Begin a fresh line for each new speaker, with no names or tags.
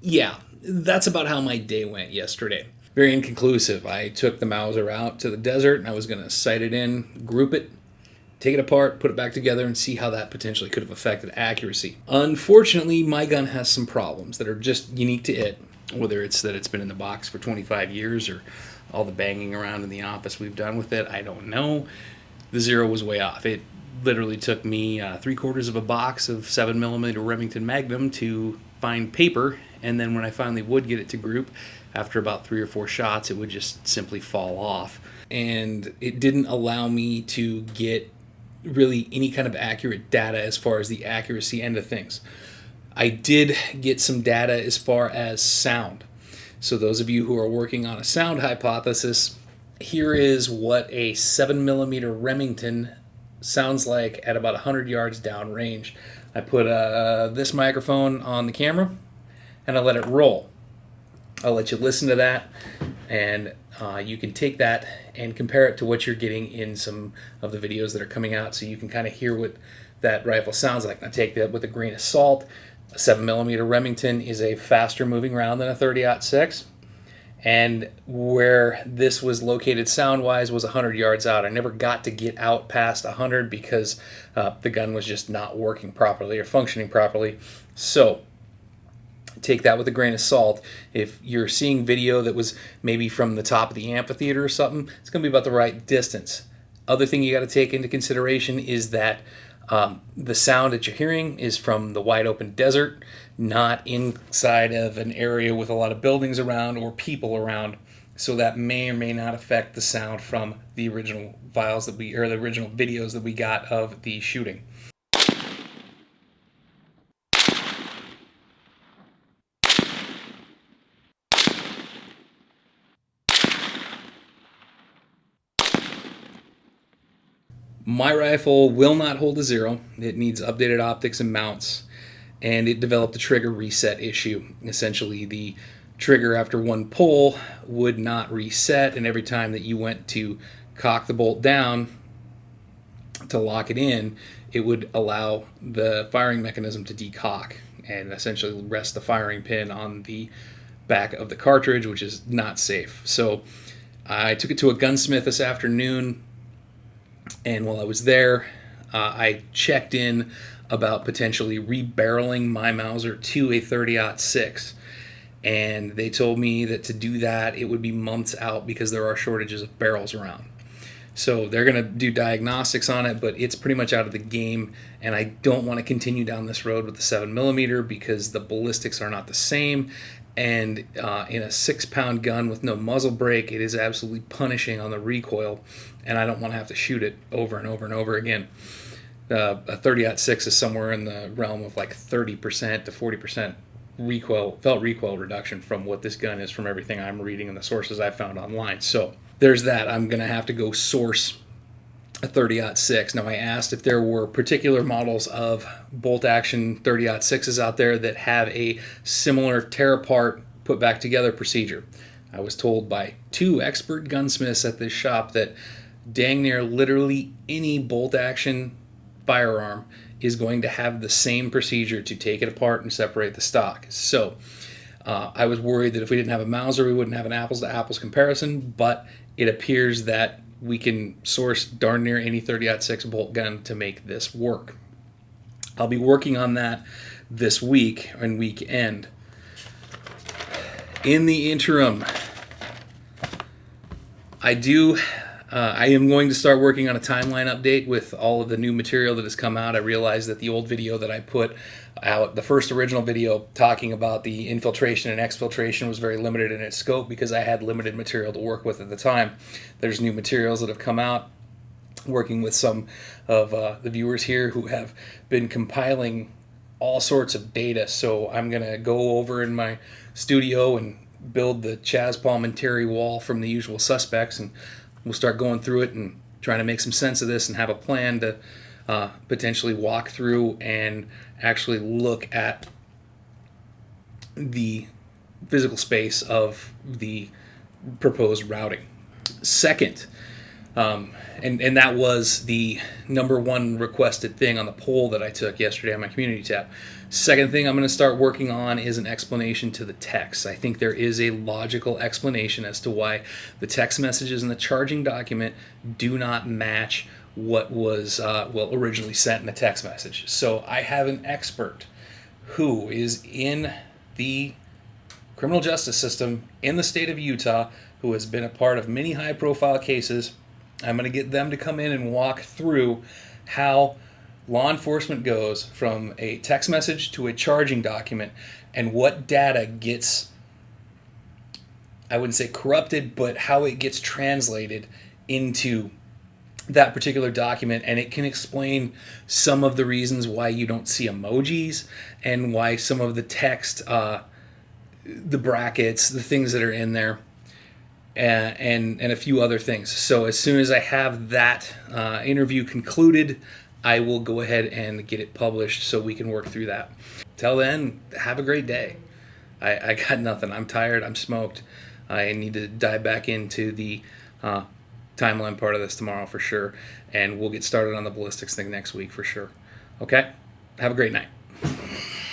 yeah, that's about how my day went yesterday. Very inconclusive. I took the Mauser out to the desert and I was going to sight it in, group it, take it apart, put it back together, and see how that potentially could have affected accuracy. Unfortunately, my gun has some problems that are just unique to it, whether it's that it's been in the box for 25 years or all the banging around in the office we've done with it. I don't know. The zero was way off. It literally took me 3/4 of a box of 7mm Remington Magnum to find paper, and then when I finally would get it to group, after about 3 or 4 shots, it would just simply fall off. And it didn't allow me to get really any kind of accurate data as far as the accuracy end of things. I did get some data as far as sound. So those of you who are working on a sound hypothesis, here is what a 7mm Remington sounds like at about 100 yards downrange. I put this microphone on the camera and I let it roll. I'll let you listen to that, and you can take that and compare it to what you're getting in some of the videos that are coming out, so you can kind of hear what that rifle sounds like. Now take that with a grain of salt. A 7mm Remington is a faster moving round than a 30-06, and where this was located sound-wise was 100 yards out. I never got to get out past 100 because the gun was just not working properly or functioning properly. So take that with a grain of salt. If you're seeing video that was maybe from the top of the amphitheater or something, it's going to be about the right distance. Other thing you got to take into consideration is that the sound that you're hearing is from the wide open desert, not inside of an area with a lot of buildings around or people around. So that may or may not affect the sound from the original files that the original videos that we got of the shooting. My rifle will not hold a zero. It needs updated optics and mounts, and it developed a trigger reset issue. Essentially, the trigger after one pull would not reset, and every time that you went to cock the bolt down to lock it in, it would allow the firing mechanism to decock and essentially rest the firing pin on the back of the cartridge, which is not safe. So I took it to a gunsmith this afternoon, and while I was there, I checked in about potentially rebarreling my Mauser to a 30-06. And they told me that to do that, it would be months out because there are shortages of barrels around. So they're going to do diagnostics on it, but it's pretty much out of the game. And I don't want to continue down this road with the 7mm because the ballistics are not the same. And in a 6-pound gun with no muzzle brake, it is absolutely punishing on the recoil, and I don't want to have to shoot it over and over and over again. A 30-06 is somewhere in the realm of like 30% to 40% felt recoil reduction from what this gun is, from everything I'm reading and the sources I found online. So there's that. I'm going to have to go source a 30-06. Now, I asked if there were particular models of bolt-action 30-06s out there that have a similar tear-apart, put-back-together procedure. I was told by 2 expert gunsmiths at this shop that dang near literally any bolt-action firearm is going to have the same procedure to take it apart and separate the stock. So I was worried that if we didn't have a Mauser, we wouldn't have an apples-to-apples comparison, but it appears that we can source darn near any 30-06 bolt gun to make this work. I'll be working on that this week and weekend. In the interim, I am going to start working on a timeline update with all of the new material that has come out. I realized that the old video that I put out, the first original video talking about the infiltration and exfiltration, was very limited in its scope because I had limited material to work with at the time. There's new materials that have come out, working with some of the viewers here who have been compiling all sorts of data. So I'm going to go over in my studio and build the Chaz Palminteri wall from the usual suspects, and we'll start going through it and trying to make some sense of this and have a plan to potentially walk through and actually look at the physical space of the proposed routing. Second, And that was the number one requested thing on the poll that I took yesterday on my community tab. Second thing I'm going to start working on is an explanation to the text. I think there is a logical explanation as to why the text messages in the charging document do not match what was originally sent in the text message. So I have an expert who is in the criminal justice system in the state of Utah, who has been a part of many high-profile cases. I'm going to get them to come in and walk through how law enforcement goes from a text message to a charging document and what data gets, I wouldn't say corrupted, but how it gets translated into that particular document. And it can explain some of the reasons why you don't see emojis and why some of the text, the brackets, the things that are in there, and a few other things. So as soon as I have that interview concluded, I will go ahead and get it published so we can work through that. Till then, have a great day. I got nothing. I'm tired. I'm smoked. I need to dive back into the timeline part of this tomorrow for sure, and we'll get started on the ballistics thing next week for sure. Okay? Have a great night.